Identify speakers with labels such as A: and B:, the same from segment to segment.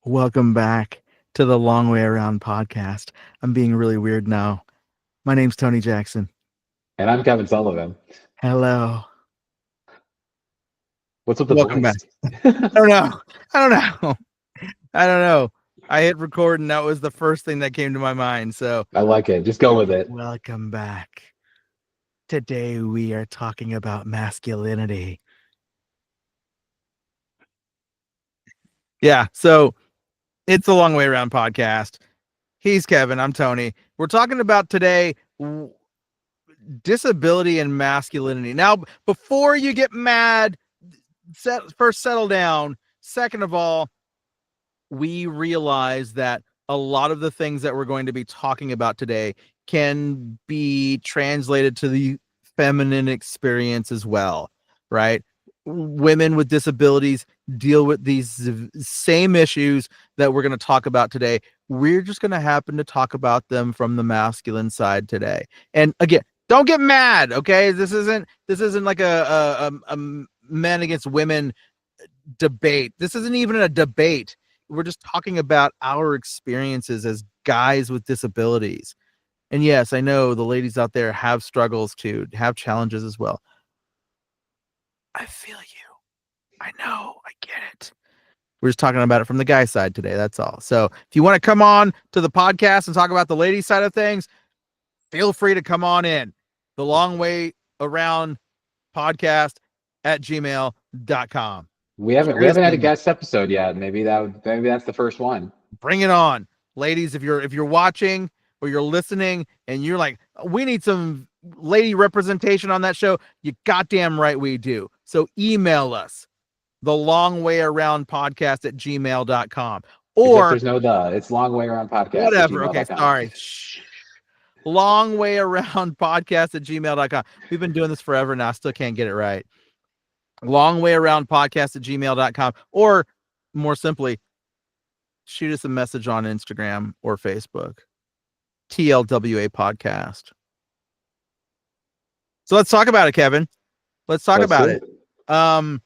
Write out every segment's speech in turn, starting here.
A: Welcome back to the Long Way Around podcast. I'm being really weird now. My name's Tony Jackson.
B: And I'm Kevin Sullivan.
A: Hello.
B: What's with the
A: Welcome back.
B: voice?
A: I don't know. I don't know. I don't know. I hit record and that was the first thing that came to my mind. So,
B: I like it. Just go with it.
A: welcome back. Today we are talking about masculinity. Yeah. So, it's the Long Way Around podcast. He's Kevin. I'm Tony. We're talking about today disability and masculinity. Now, before you get mad, first settle down. Second of all, we realize that a lot of the things that we're going to be talking about today can be translated to the feminine experience as well, right? Women with disabilities deal with these same issues that we're going to talk about today. We're just going to happen to talk about them from the masculine side today. And again, don't get mad, okay? This isn't like a men against women debate. This isn't even a debate. We're just talking about our experiences as guys with disabilities. And yes, I know the ladies out there have struggles too, have challenges as well. I feel you. I know. I get it. We're just talking about it from the guy side today. That's all. So if you want to come on to the podcast and talk about the ladies side of things, feel free to come on in. The Long Way Around podcast at gmail.com.
B: We haven't had a guest episode yet. Maybe that's the first one.
A: Bring it on, ladies. If you're watching or you're listening and you're like, we need some lady representation on that show, you goddamn right we do. So email us, the long way around podcast at gmail.com
B: Except
A: or
B: there's no the. It's long way around podcast at
A: whatever. Okay,
B: gmail.com.
A: sorry. Shh. Long way around podcast at gmail.com. We've been doing this forever now. I still can't get it right. Long way around podcast at gmail.com, or more simply, shoot us a message on Instagram or Facebook. TLWA podcast. So let's talk about it, Kevin. Let's talk
B: Let's
A: about
B: do
A: it.
B: it.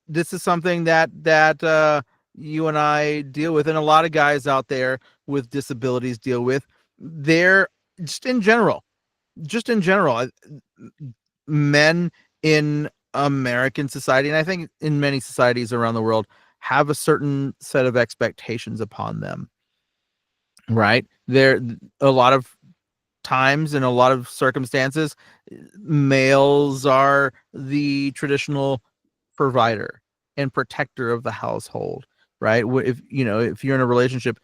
A: This is something that you and I deal with, and a lot of guys out there with disabilities deal with. They're just in general, men in American society, and I think in many societies around the world, have a certain set of expectations upon them. Right? There, a lot of times in a lot of circumstances, males are the traditional provider and protector of the household, right? If you're in a relationship,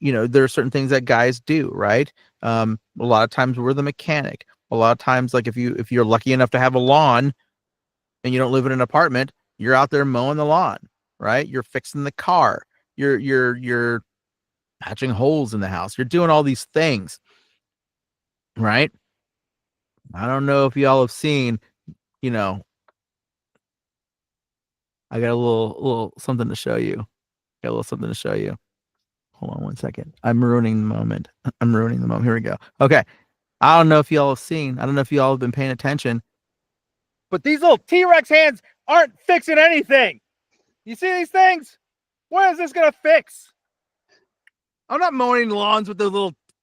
A: there are certain things that guys do, right? A lot of times we're the mechanic. A lot of times, like if you're lucky enough to have a lawn and you don't live in an apartment, you're out there mowing the lawn, right? You're fixing the car. You're patching holes in the house. You're doing all these things, right? I don't know if y'all have seen, you know, I got a little something to show you. Got a little something to show you. Hold on one second. I'm ruining the moment. Here we go. Okay. I don't know if y'all have seen. I don't know if y'all have been paying attention. But these little T-Rex hands aren't fixing anything. You see these things? What is this gonna fix? I'm not mowing lawns with those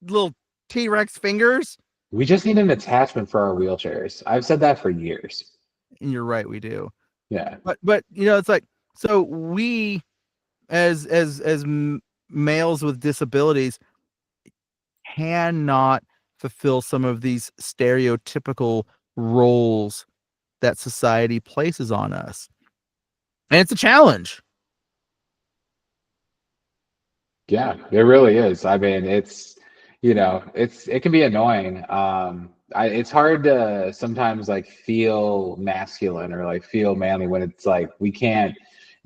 A: little T-Rex fingers.
B: We just need an attachment for our wheelchairs. I've said that for years.
A: And you're right, we do.
B: Yeah.
A: But it's like, so we as males with disabilities cannot fulfill some of these stereotypical roles that society places on us. And it's a challenge.
B: Yeah, it really is. I mean, it can be annoying. It's hard to sometimes like feel masculine or like feel manly when it's like we can't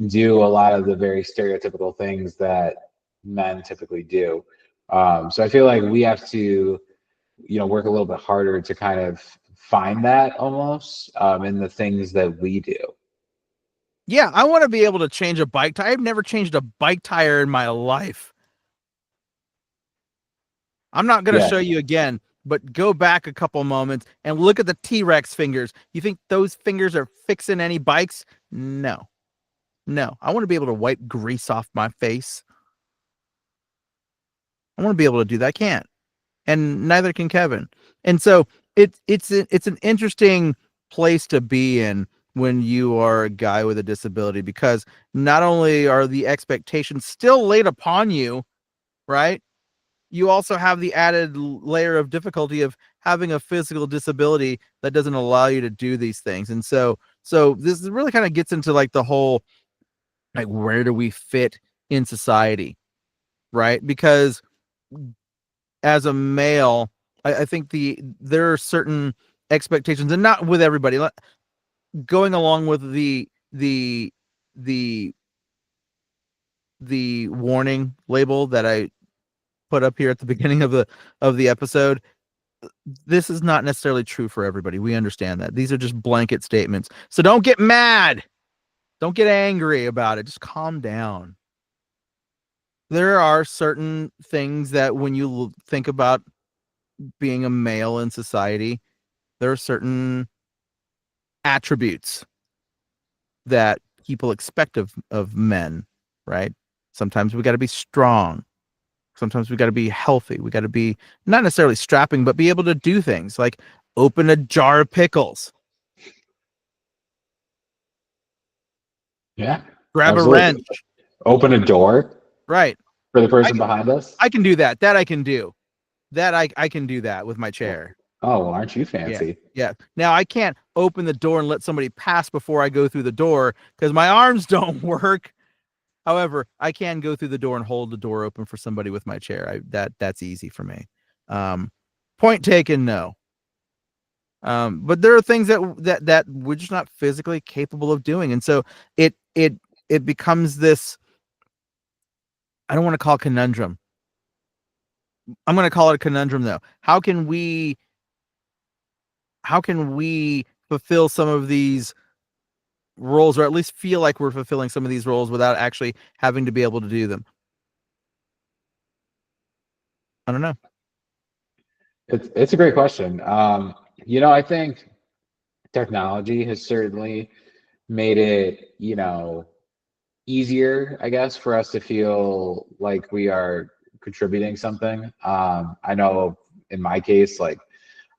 B: do a lot of the very stereotypical things that men typically do. So I feel like we have to, work a little bit harder to kind of find that almost in the things that we do.
A: Yeah, I want to be able to change a bike tire. I've never changed a bike tire in my life. I'm not going to
B: Yeah.
A: show you again, but go back a couple moments and look at the T-Rex fingers. You think those fingers are fixing any bikes? No. No, I want to be able to wipe grease off my face. I want to be able to do that. I can't, and neither can Kevin. And so it's an interesting place to be in when you are a guy with a disability, because not only are the expectations still laid upon you, right? You also have the added layer of difficulty of having a physical disability that doesn't allow you to do these things. And so this really kind of gets into like the whole, like, where do we fit in society, right? Because as a male, I think there are certain expectations, and not with everybody. Going along with the the warning label that I put up here at the beginning of the episode, this is not necessarily true for everybody. We understand that. These are just blanket statements. So don't get mad. Don't get angry about it. Just calm down. There are certain things that when you think about being a male in society, there are certain attributes that people expect of men, right? Sometimes we got to be strong. Sometimes we got to be healthy. We got to be not necessarily strapping, but be able to do things like open a jar of pickles,
B: Yeah,
A: grab a
B: absolutely.
A: wrench.
B: Open a door
A: Right.
B: for the
A: I
B: person
A: can,
B: behind us.
A: I can do that. That I can do. That I can do that with my chair.
B: Oh, well, aren't you
A: Yeah.
B: fancy?
A: Yeah. Now I can't open the door and let somebody pass before I go through the door because my arms don't work. However, I can go through the door and hold the door open for somebody with my chair. That's easy for me. Um, Point taken, no. But there are things that we're just not physically capable of doing, and so it becomes this. I don't want to call it conundrum. I'm going to call it a conundrum though. How can we fulfill some of these roles, or at least feel like we're fulfilling some of these roles without actually having to be able to do them? I don't know.
B: It's a great question. I think technology has certainly made it, easier, I guess, for us to feel like we are contributing something. I know in my case, like,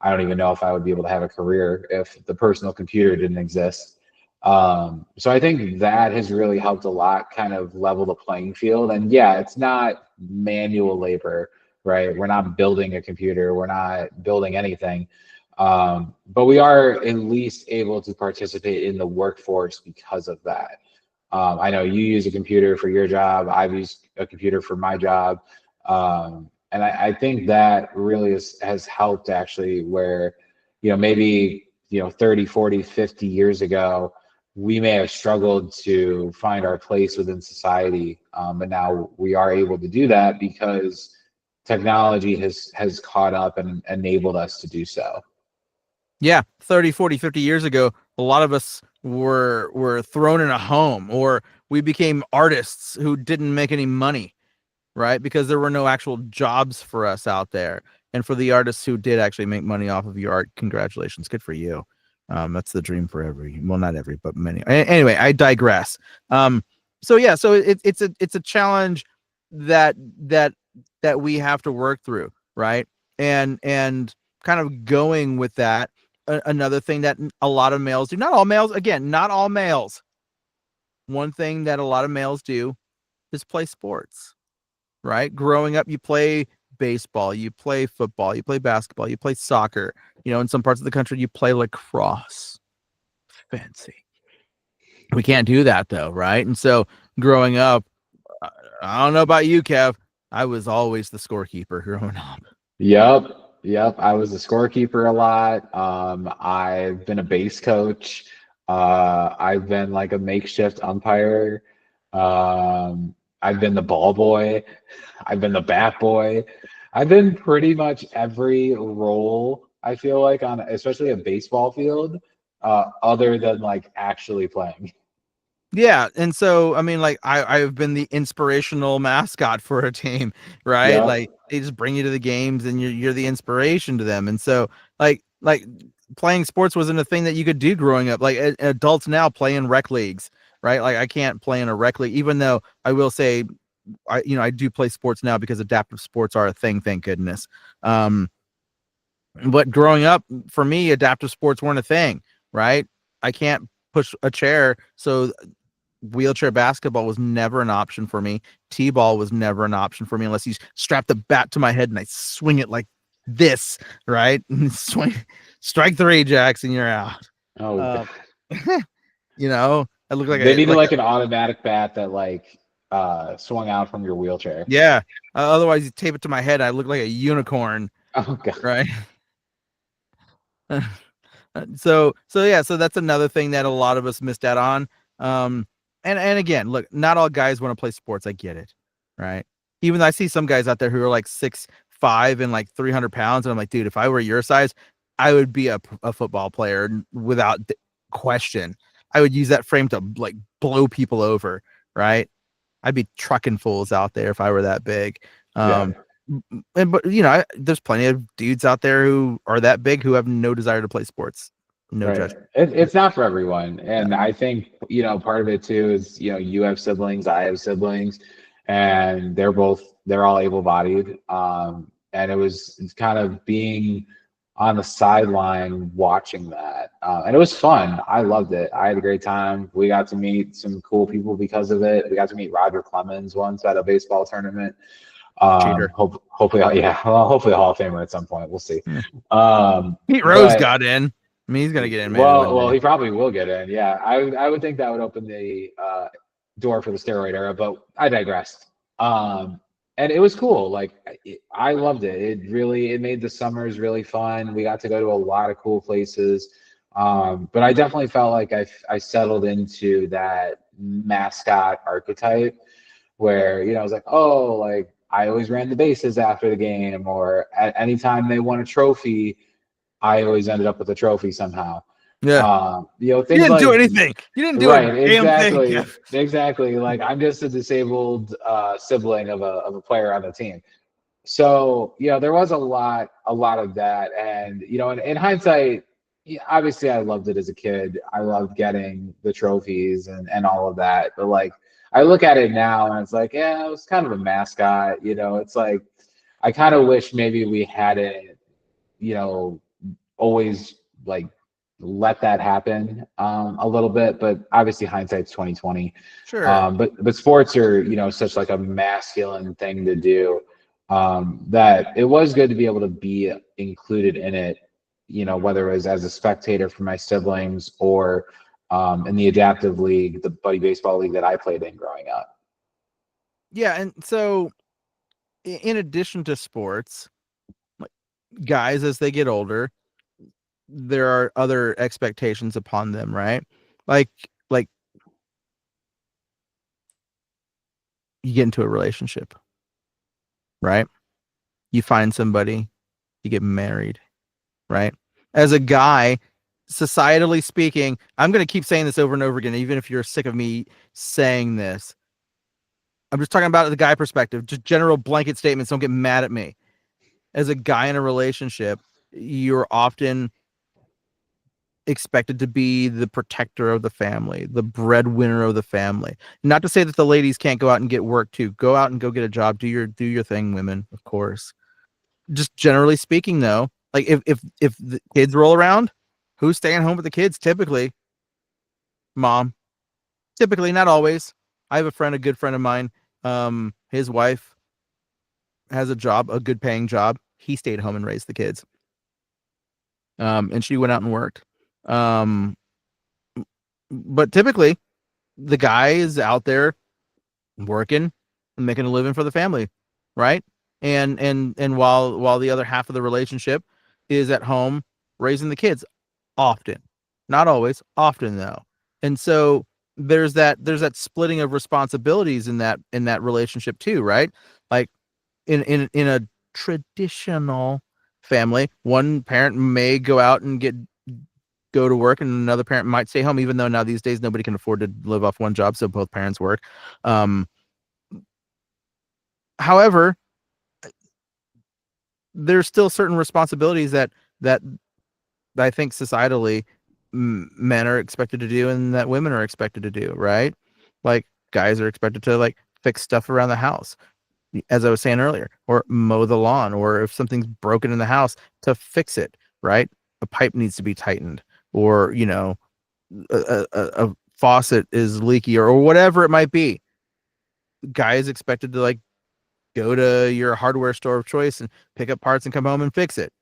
B: I don't even know if I would be able to have a career if the personal computer didn't exist. So I think that has really helped a lot, kind of level the playing field. And yeah, it's not manual labor, right? We're not building a computer, we're not building anything. But we are at least able to participate in the workforce because of that. I know you use a computer for your job. I've used a computer for my job. And I think that really has helped actually where, maybe, 30, 40, 50 years ago, we may have struggled to find our place within society. But now we are able to do that because technology has caught up and enabled us to do so.
A: Yeah, 30, 40, 50 years ago, a lot of us were thrown in a home, or we became artists who didn't make any money, right? Because there were no actual jobs for us out there. And for the artists who did actually make money off of your art, congratulations. Good for you. That's the dream for well, not every, but many. Anyway, I digress. So yeah, so it's a challenge that that that we have to work through, right? And kind of going with that, another thing that a lot of males do, not all males, again, not all males. One thing that a lot of males do is play sports, right? Growing up, you play baseball, you play football, you play basketball, you play soccer. In some parts of the country, you play lacrosse. Fancy. We can't do that though, right? And so growing up, I don't know about you, Kev. I was always the scorekeeper growing up.
B: Yep, yep. I was a scorekeeper a lot. I've been a base coach. I've been like a makeshift umpire. I've been the ball boy. I've been the bat boy. I've been pretty much every role, I feel like, on especially a baseball field, other than like actually playing.
A: Yeah, and so I mean, like I've been the inspirational mascot for a team, right?
B: Yep.
A: Like they just bring you to the games, and you're the inspiration to them. And so like playing sports wasn't a thing that you could do growing up. Like adults now play in rec leagues. right? Like I can't play in a rec league, even though I will say I do play sports now because adaptive sports are a thing, thank goodness. But growing up, for me, adaptive sports weren't a thing, right? I can't push a chair, so wheelchair basketball was never an option for me. T-ball was never an option for me unless you strap the bat to my head and I swing it like this, right? Swing, strike three, Jackson, you're out.
B: Oh God.
A: Um, I look like
B: They
A: a
B: needed
A: like
B: like an automatic bat that like swung out from your wheelchair.
A: yeah. Otherwise, you tape it to my head, I look like a unicorn,
B: Oh God.
A: right? So that's another thing that a lot of us missed out on. And again, look, not all guys want to play sports. I get it, right? Even though I see some guys out there who are like 6'5" and like 300 pounds, and I'm like, dude, if I were your size, I would be a football player without question. I would use that frame to like blow people over, right? I'd be trucking fools out there if I were that big.
B: Yeah.
A: But there's plenty of dudes out there who are that big who have no desire to play sports. No
B: Right.
A: judgment.
B: It's not for everyone.
A: Yeah.
B: And I think, part of it too is, you have siblings, I have siblings, and they're all able-bodied. And it's kind of being on the sideline watching that. And it was fun. I loved it. I had a great time. We got to meet some cool people because of it. We got to meet Roger Clemens once at a baseball tournament.
A: Cheater.
B: Hopefully, yeah, well, hopefully a Hall of Famer at some point. We'll see.
A: Yeah. Pete Rose
B: But
A: got in. I mean, he's gonna get in maybe
B: well,
A: one
B: well,
A: day.
B: he probably will get in. Yeah, I would think that would open the door for the steroid era, but I digress. And it was cool. Like I loved it. It made the summers really fun. We got to go to a lot of cool places. But I definitely felt like I settled into that mascot archetype where, I was like, oh, like I always ran the bases after the game, or at any time they won a trophy, I always ended up with a trophy somehow.
A: Yeah. You
B: Things
A: didn't do
B: like
A: anything. You didn't do a
B: right,
A: damn thing,
B: exactly,
A: Jeff.
B: exactly. Like I'm just a disabled sibling of a player on the team. So, there was a lot of that. And, in hindsight, yeah, obviously I loved it as a kid. I loved getting the trophies and all of that. But like I look at it now and it's like, yeah, it was kind of a mascot. It's like I kind of wish maybe we hadn't, you know, always like let that happen a little bit. But obviously hindsight's 2020.
A: Sure.
B: But sports are, such like a masculine thing to do, that it was good to be able to be included in it, whether it was as a spectator for my siblings or in the adaptive league, the buddy baseball league that I played in growing up.
A: Yeah, and so in addition to sports, like guys as they get older, there are other expectations upon them, right? Like like you get into a relationship, right? You find somebody, you get married, right? As a guy, societally speaking, I'm going to keep saying this over and over again, even if you're sick of me saying this. I'm just talking about the guy perspective, just general blanket statements. Don't get mad at me. As a guy in a relationship, you're often expected to be the protector of the family, the breadwinner of the family. Not to say that the ladies can't go out and get work too. Go out and go get a job. Do your thing, women, of course. Just generally speaking, though, like if the kids roll around, who's staying home with the kids? Typically, mom. Typically, not always. I have a good friend of mine. His wife has a job, a good paying job. He stayed home and raised the kids. And she went out and worked. Um, but typically, the guy is out there working and making a living for the family, right? And while the other half of the relationship is at home raising the kids, often, not always, often though. And so there's that splitting of responsibilities in that relationship too, right? Like in a traditional family, one parent may go out and go to work and another parent might stay home, even though now these days nobody can afford to live off one job, so both parents work. However, there's still certain responsibilities that I think societally men are expected to do and that women are expected to do, right? Like guys are expected to like fix stuff around the house, as I was saying earlier, or mow the lawn, or if something's broken in the house, to fix it, right? A pipe needs to be tightened, or a faucet is leaky, or whatever it might be. Guy is expected to like go to your hardware store of choice and pick up parts and come home and fix it,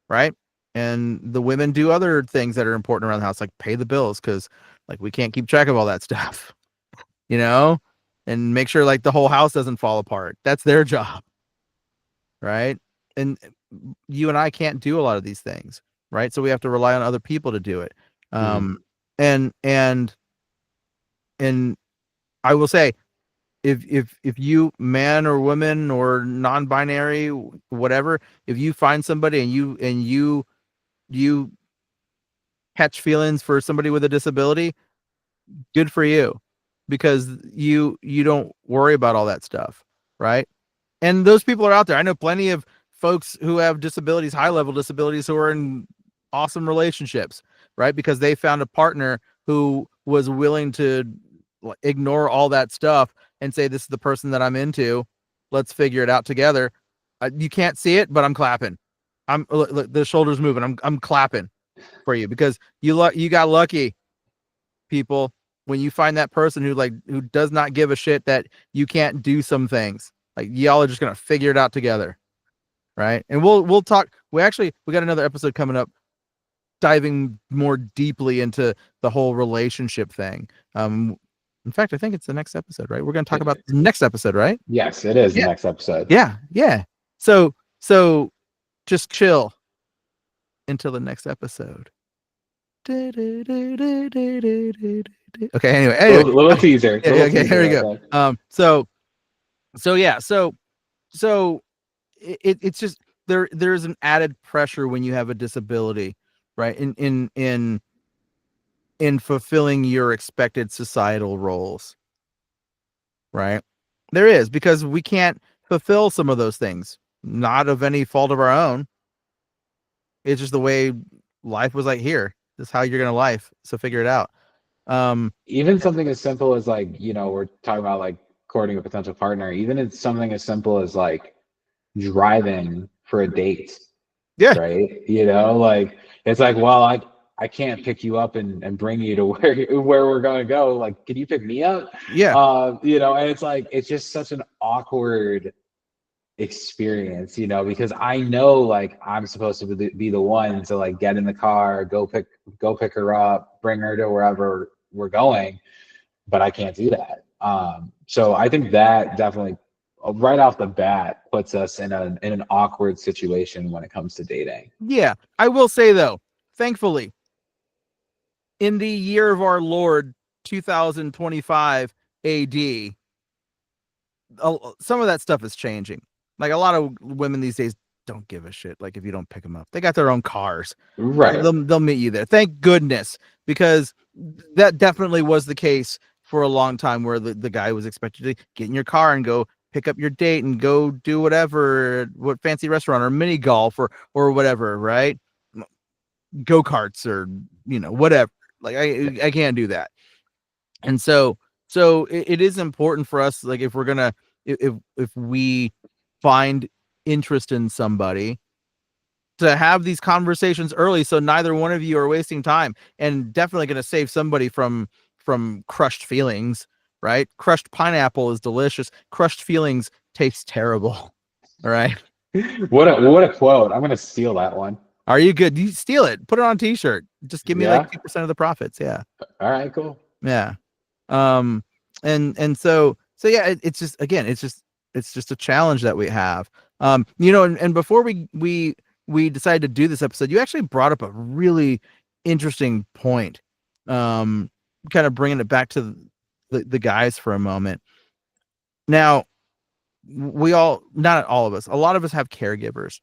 A: right? And the women do other things that are important around the house, like pay the bills, because like we can't keep track of all that stuff, you know, and make sure like the whole house doesn't fall apart. That's their job, right? And you and I can't do a lot of these things, right? So we have to rely on other people to do it.
B: Mm.
A: And and I will say, if you, man or woman or non-binary, whatever, if you find somebody and you catch feelings for somebody with a disability, good for you, because you don't worry about all that stuff, right? And those people are out there. I know plenty of folks who have disabilities, high level disabilities, who are in awesome relationships, right? Because they found a partner who was willing to ignore all that stuff and say, this is the person that I'm into. Let's figure it out together. You can't see it, but I'm clapping. Look, the shoulders moving. I'm clapping for you, because you got lucky, people, when you find that person who does not give a shit that you can't do some things. Like y'all are just gonna figure it out together, right? And we'll talk. We got another episode coming up, diving more deeply into the whole relationship thing. In fact, I think it's the next episode, right? We're gonna talk about the next episode, right?
B: Yes, it is the
A: Yeah,
B: next episode.
A: yeah. So just chill until the next episode. Okay, anyway.
B: Little teaser.
A: Yeah,
B: Little
A: okay, here we
B: teaser
A: go.
B: right there.
A: So it's just there's an added pressure when you have a disability, right? In fulfilling your expected societal roles, right? There is, because we can't fulfill some of those things, not of any fault of our own. It's just the way life was like, here. This is how you're gonna life. So figure it out.
B: Even something as simple as like, we're talking about like courting a potential partner. Even it's something as simple as like driving for a date,
A: Yeah,
B: right? Like it's like, well, I can't pick you up and bring you to where we're gonna go. Like, can you pick me up?
A: yeah,
B: And it's like it's just such an awkward experience, because I know like I'm supposed to be the one to like get in the car, go pick her up, bring her to wherever we're going, but I can't do that. So I think that definitely right off the bat puts us in an awkward situation when it comes to dating.
A: yeah. I will say though, thankfully, in the year of our Lord 2025 AD, some of that stuff is changing. Like a lot of women these days don't give a shit. Like if you don't pick them up, they got their own cars.
B: Right.
A: They'll meet you there. Thank goodness, because that definitely was the case for a long time, where the guy was expected to get in your car and go pick up your date and go do whatever, what fancy restaurant or mini golf or whatever, right? Go-karts or whatever. Like I can't do that. And so it is important for us, like if we're gonna if we find interest in somebody, to have these conversations early, so neither one of you are wasting time, and definitely going to save somebody from crushed feelings, right? Crushed pineapple is delicious, crushed feelings taste terrible. All right,
B: What a quote. I'm gonna steal that one.
A: are you good? You steal it, put it on a t-shirt, just give me like
B: Yeah.
A: 2% of the profits. Yeah.
B: All right, cool.
A: Yeah. And so yeah, it's just, again, it's just a challenge that we have. And before we decided to do this episode, you actually brought up a really interesting point. Kind of bringing it back to the guys for a moment. Now, not all of us, a lot of us have caregivers,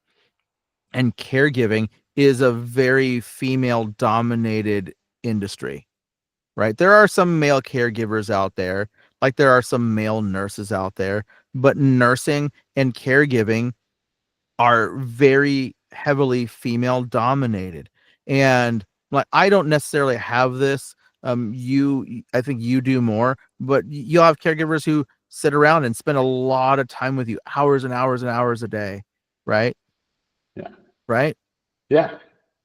A: and caregiving is a very female dominated industry, right? There are some male caregivers out there, like there are some male nurses out there, but nursing and caregiving are very heavily female dominated. And Like I don't necessarily have this. I think you do more, but you'll have caregivers who sit around and spend a lot of time with you, hours and hours and hours a day, right?
B: Yeah.
A: Right?
B: Yeah,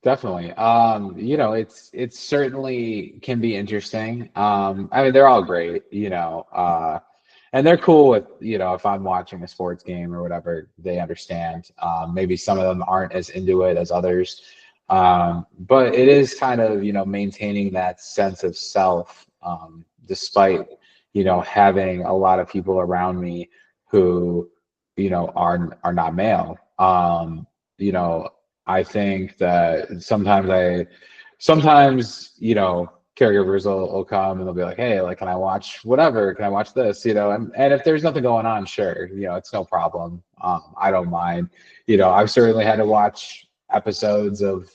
B: definitely. It's certainly can be interesting. I mean, they're all great, and they're cool with, if I'm watching a sports game or whatever, they understand. Maybe some of them aren't as into it as others. But it is kind of, maintaining that sense of self, despite, having a lot of people around me who, are not male. You know, I think that sometimes, caregivers will come and they'll be like, hey, like, can I watch whatever? Can I watch this? And if there's nothing going on, sure, it's no problem. I don't mind. I've certainly had to watch episodes of,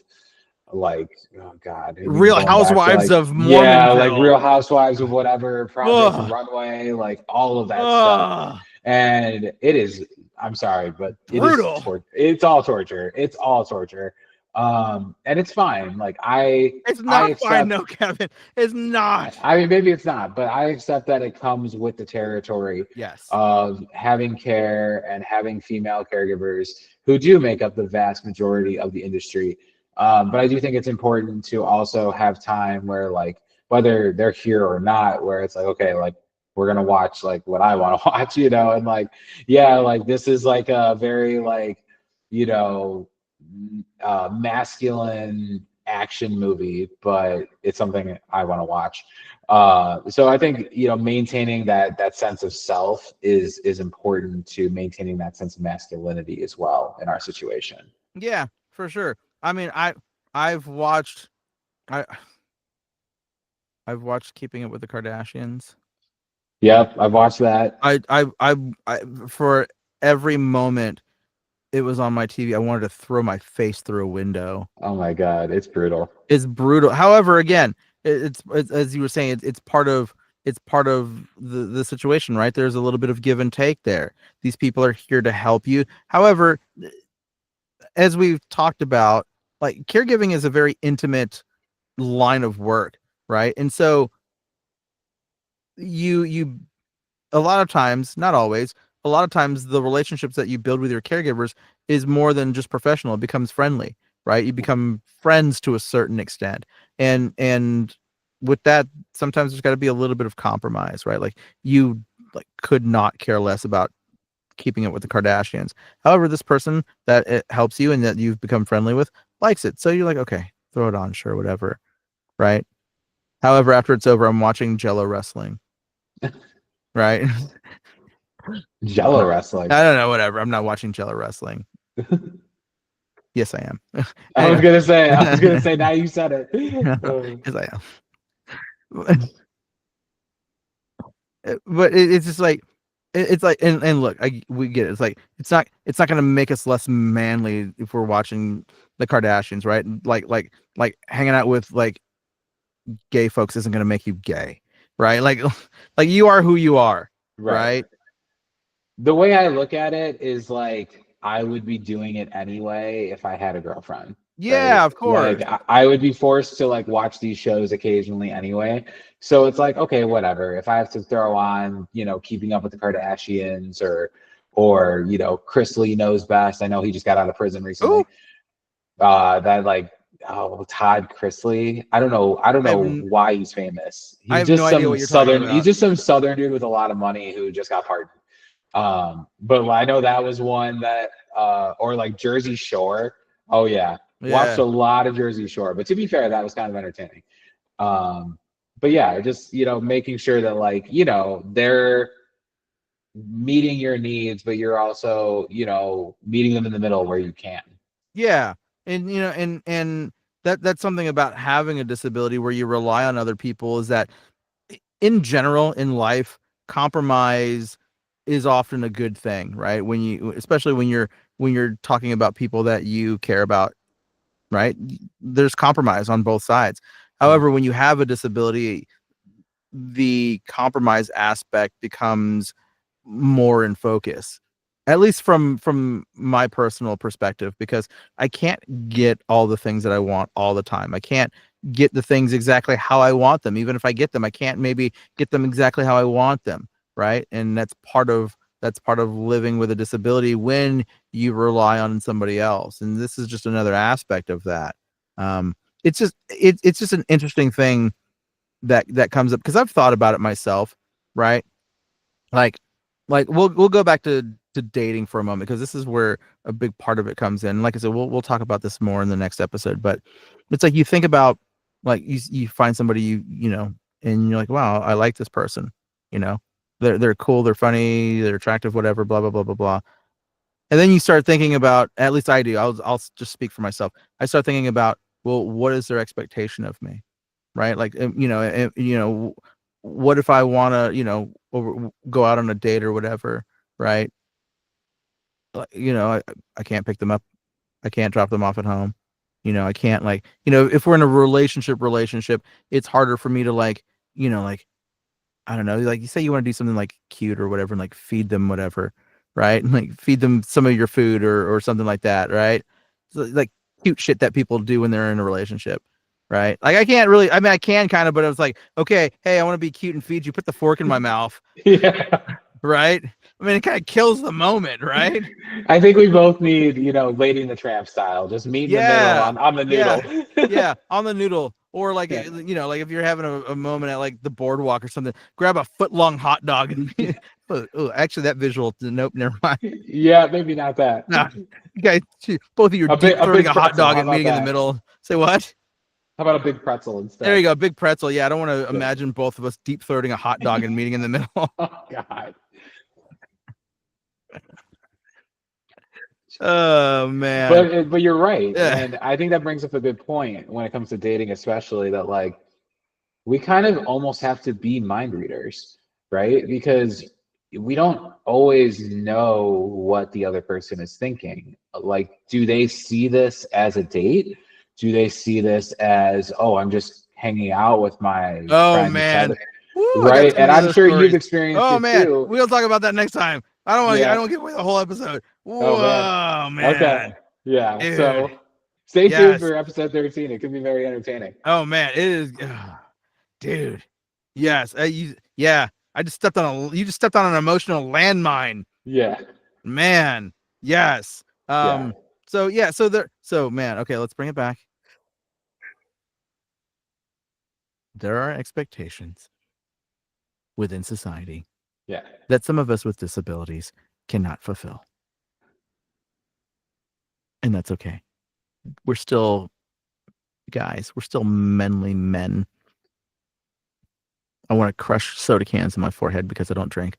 B: like, oh God, even
A: Real
B: going back to,
A: Housewives
B: like,
A: of
B: yeah, like
A: Mormonville.
B: Real Housewives of whatever, Project
A: Ugh.
B: Runway, like all of that stuff.
A: Ugh.
B: And it is, I'm sorry, but it is
A: Brutal.
B: it's all torture. It's all torture. And it's fine. Like
A: It's
B: I
A: not fine,
B: accept,
A: no, Kevin. It's not.
B: I mean, maybe it's not, but I accept that it comes with the territory
A: Yes.
B: of having care and having female caregivers who do make up the vast majority of the industry. But I do think it's important to also have time where, like, whether they're here or not, where it's like, okay, like, we're gonna watch like what I want to watch, and like, yeah, like this is like a very, like, you know, masculine action movie, but it's something I want to watch. So I think, maintaining that sense of self is important to maintaining that sense of masculinity as well in our situation.
A: Yeah, for sure. I mean, I've watched I I've watched Keeping Up with the Kardashians.
B: Yep, I've watched that.
A: I for every moment it was on my TV, I wanted to throw my face through a window.
B: Oh my God, it's brutal.
A: It's brutal. However, again, it's as you were saying, it's part of the situation, right? There's a little bit of give and take there. These people are here to help you. However, as we've talked about, like caregiving is a very intimate line of work, right? And so you a lot of times, not always, a lot of times the relationships that you build with your caregivers is more than just professional. It becomes friendly, right? You become friends to a certain extent. And with that, sometimes there's got to be a little bit of compromise, right? Like you like could not care less about Keeping It with the Kardashians. However, this person that it helps you and that you've become friendly with likes it. So you're like, okay, throw it on, sure, whatever, right? However, after it's over, I'm watching Jello wrestling, right?
B: Jello wrestling.
A: I don't know, whatever. I'm not watching Jello wrestling. Yes, I am.
B: I was gonna say, now you said it.
A: Yes, I am. But it's just like it's like and look, we get it. It's like it's not gonna make us less manly if we're watching the Kardashians, right? Like hanging out with like gay folks isn't gonna make you gay, right? Like you are who you are,
B: Right.
A: right?
B: The way I look at it is like I would be doing it anyway if I had a girlfriend, right?
A: Yeah, of
B: Like
A: course.
B: I would be forced to, like, watch these shows occasionally anyway. So it's like, okay, whatever. If I have to throw on, Keeping Up with the Kardashians, or Chris Lee Knows Best. I know he just got out of prison
A: Ooh,
B: recently. That, like, oh, Todd Chrisley. I don't know why he's famous.
A: I have no idea what you're talking
B: He's
A: about.
B: just some southern dude with a lot of money who just got pardoned. But I know that was one that, or like Jersey Shore. Oh yeah, watched
A: Yeah.
B: a lot of Jersey Shore. But to be fair, that was kind of entertaining. Um, but yeah, just, making sure that, like, they're meeting your needs, but you're also, meeting them in the middle where you can.
A: Yeah. And and that's something about having a disability where you rely on other people is that in general in life, compromise is often a good thing, right? When you especially when you're talking about people that you care about, right? There's compromise on both sides.
B: Mhm.
A: However, when you have a disability, the compromise aspect becomes more in focus, at least from my personal perspective, because I can't get all the things that I want all the time. I can't get the things exactly how I want them. Even if I get them, I can't maybe get them exactly how I want them, right? And that's part of living with a disability when you rely on somebody else. And this is just another aspect of that. It's just an interesting thing that comes up because I've thought about it myself, right? Like we'll go back to dating for a moment because this is where a big part of it comes in. Like I said, we'll talk about this more in the next episode, but it's like you think about like you find somebody you know and you're like, wow, I like this person, you know. They're cool, they're funny, they're attractive, whatever, blah blah blah blah blah. And then you start thinking about, at least I do, I'll just speak for myself. I start thinking about, well, what is their expectation of me? Right? Like, what if I want to, go out on a date or whatever, right? Like, I can't pick them up. I can't drop them off at home. I can't like, if we're in a relationship, it's harder for me to like, like, I don't know, like you say you want to do something like cute or whatever and like feed them whatever, right? And like feed them some of your food or something like that, right? So, like cute shit that people do when they're in a relationship, right? Like I can't really, I mean, I can kind of, but I was like, okay, hey, I want to be cute and feed you. Put the fork in my mouth,
B: Yeah.
A: right? I mean, it kind of kills the moment, right?
B: I think we both need, Lady in the Tramp style. Just meet in the middle
A: Yeah,
B: on the
A: yeah,
B: noodle.
A: yeah, on the noodle. Or like,
B: Yeah.
A: like if you're having a moment at like the boardwalk or something, grab a foot long hot dog and oh, actually that visual, nope, never mind.
B: Yeah, maybe not that.
A: Nah, you guys, both of you are deep
B: A
A: throating
B: big
A: a hot
B: pretzel.
A: dog
B: How
A: and
B: about
A: meeting in the
B: that?
A: middle. Say what?
B: How about a big pretzel
A: There you
B: instead?
A: go, big pretzel. Yeah, I don't want to
B: Yeah.
A: imagine both of us deep throating a hot dog and meeting in the middle.
B: Oh God.
A: Oh man.
B: But you're right,
A: Yeah.
B: and I think that brings up a good point when it comes to dating, especially that like we kind of almost have to be mind readers, right? Because we don't always know what the other person is thinking. Like, do they see this as a date? Do they see this as, oh, I'm just hanging out with my
A: Oh
B: friend
A: man.
B: Kevin,
A: Woo, I got
B: right?
A: so
B: And
A: many of
B: I'm
A: those
B: sure you've
A: stories.
B: experienced
A: Oh
B: it
A: man,
B: too.
A: we'll talk about that next time. I
B: Yeah.
A: don't give away the whole episode.
B: Oh man.
A: Whoa,
B: Okay.
A: man.
B: Yeah.
A: Dude.
B: So stay tuned
A: Yes.
B: for episode 13. It could be very entertaining.
A: Oh man, it is dude. Yes. Yeah. You just stepped on an emotional landmine.
B: Yeah.
A: Man. Yes.
B: Yeah.
A: So yeah, so man, okay, let's bring it back. There are expectations within society
B: Yeah.
A: that some of us with disabilities cannot fulfill. And that's okay. We're still guys, we're still manly men. I want to crush soda cans in my forehead because I don't drink.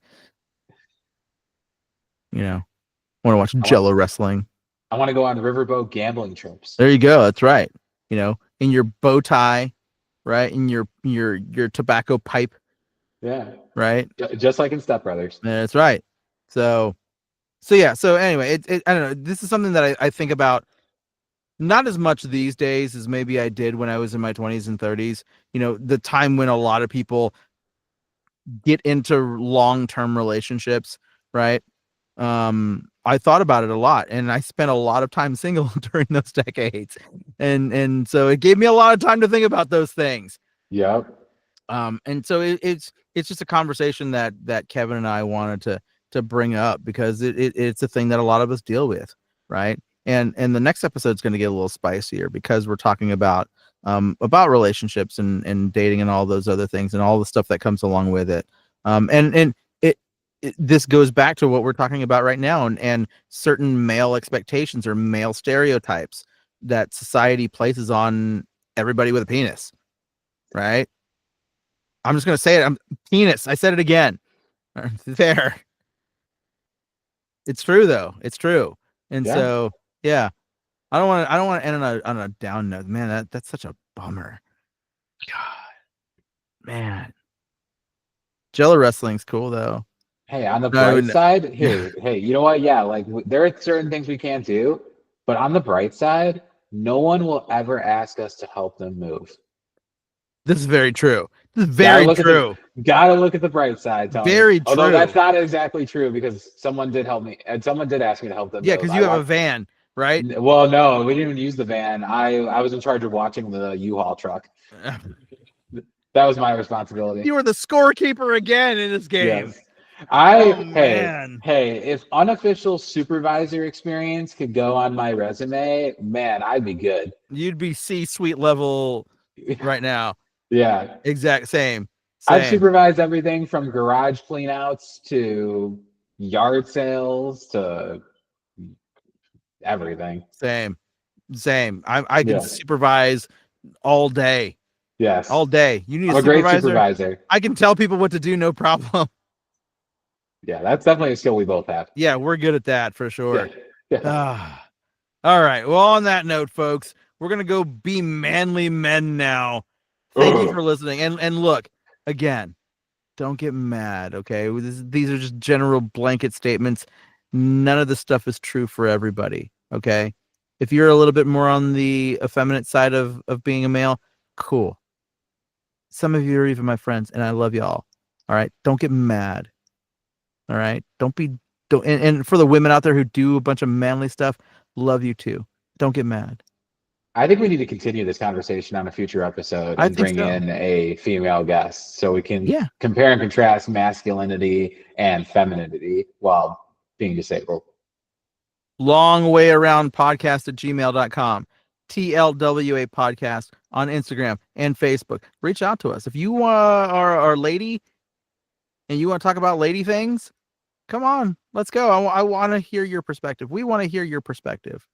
A: I want to watch
B: I want
A: Jello wrestling.
B: I want to go on riverboat gambling trips.
A: There you go. That's right. In your bow tie, right? In your tobacco pipe,
B: Yeah.
A: right?
B: Just like in Step Brothers.
A: That's right. So yeah. So anyway, I don't know. This is something that I think about not as much these days as maybe I did when I was in my 20s and 30s. The time when a lot of people get into long-term relationships, right? I thought about it a lot and I spent a lot of time single during those decades. And so it gave me a lot of time to think about those things.
B: Yep.
A: And so it's just a conversation that Kevin and I wanted to bring up because it's a thing that a lot of us deal with, right? And the next episode is going to get a little spicier because we're talking about relationships and dating and all those other things and all the stuff that comes along with it. And this goes back to what we're talking about right now and certain male expectations or male stereotypes that society places on everybody with a penis, right? I'm just gonna say it. I'm penis. I said it again. There. It's true though. It's true. And
B: Yeah.
A: so yeah, I don't want to end on a down note. Man, that's such a bummer. God, man. Jello wrestling's cool though.
B: Hey, on the
A: I
B: bright
A: would,
B: side,
A: yeah.
B: hey, you know what? Yeah, like there are certain things we can't do, but on the bright side, no one will ever ask us to help them move.
A: This is very true. This is
B: Gotta
A: very
B: look at the
A: true.
B: gotta look at the bright side, Tony.
A: Very
B: Although that's
A: true.
B: not exactly true because someone did help me and someone did ask me to help them
A: Yeah,
B: move.
A: because
B: I
A: you have a
B: walked
A: van, right?
B: Well, no, we didn't even use the van. I was in charge of watching the U-Haul truck. That was my responsibility.
A: You were the scorekeeper again in this game.
B: Yes.
A: Oh
B: Hey,
A: man,
B: if unofficial supervisor experience could go on my resume, man, I'd be good.
A: you'd be C-suite level right now.
B: Yeah.
A: Exact same.
B: I've
A: Same.
B: supervised everything from garage cleanouts to yard sales to everything.
A: Same. I can
B: Yeah.
A: supervise all day.
B: Yes.
A: All day. You need a
B: I'm a great
A: supervisor?
B: supervisor.
A: I can tell people what to do, no problem.
B: Yeah, that's definitely a skill we both have.
A: Yeah, we're good at that for
B: Yeah.
A: sure.
B: Yeah.
A: Ah. All right. Well, on that note, folks, we're gonna go be manly men now. Thank you
B: Ugh.
A: for listening. And look, again, don't get mad, okay? These are just general blanket statements. None of this stuff is true for everybody, okay? If you're a little bit more on the effeminate side of being a male, cool. Some of you are even my friends, and I love y'all. All right? Don't get mad. All right? Don't and for the women out there who do a bunch of manly stuff, love you too. Don't get mad.
B: I think we need to continue this conversation on a future episode
A: I
B: and
A: think
B: bring
A: so.
B: in a female guest so we can
A: Yeah.
B: compare and contrast masculinity and femininity while being disabled.
A: Long way around podcast at gmail.com. TLWA podcast on Instagram and Facebook. Reach out to us. If you are a lady and you want to talk about lady things, come on, let's go. I want to hear your perspective. We want to hear your perspective.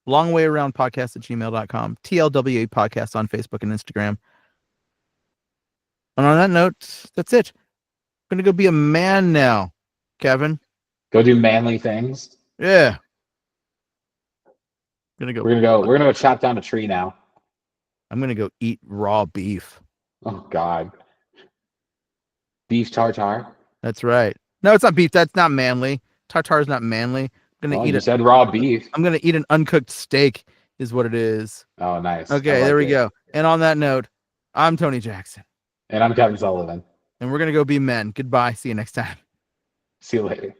A: Long way around podcast at gmail.com. TLWA podcast on Facebook and Instagram. And on that note, that's it. I'm going to go be a man now, Kevin.
B: Go do manly things.
A: Yeah. Gonna go.
B: We're gonna go chop down a tree now.
A: I'm gonna go eat raw beef.
B: Oh God. Beef tartare.
A: That's right. No, it's not beef. That's not manly. Tartare is not manly.
B: Well, you said raw beef.
A: I'm gonna eat an uncooked steak, is what it is.
B: Oh, nice.
A: Okay, there we go. And on that note, I'm Tony Jackson.
B: And I'm Kevin Sullivan.
A: And we're gonna go be men. Goodbye. See you next time.
B: See you later.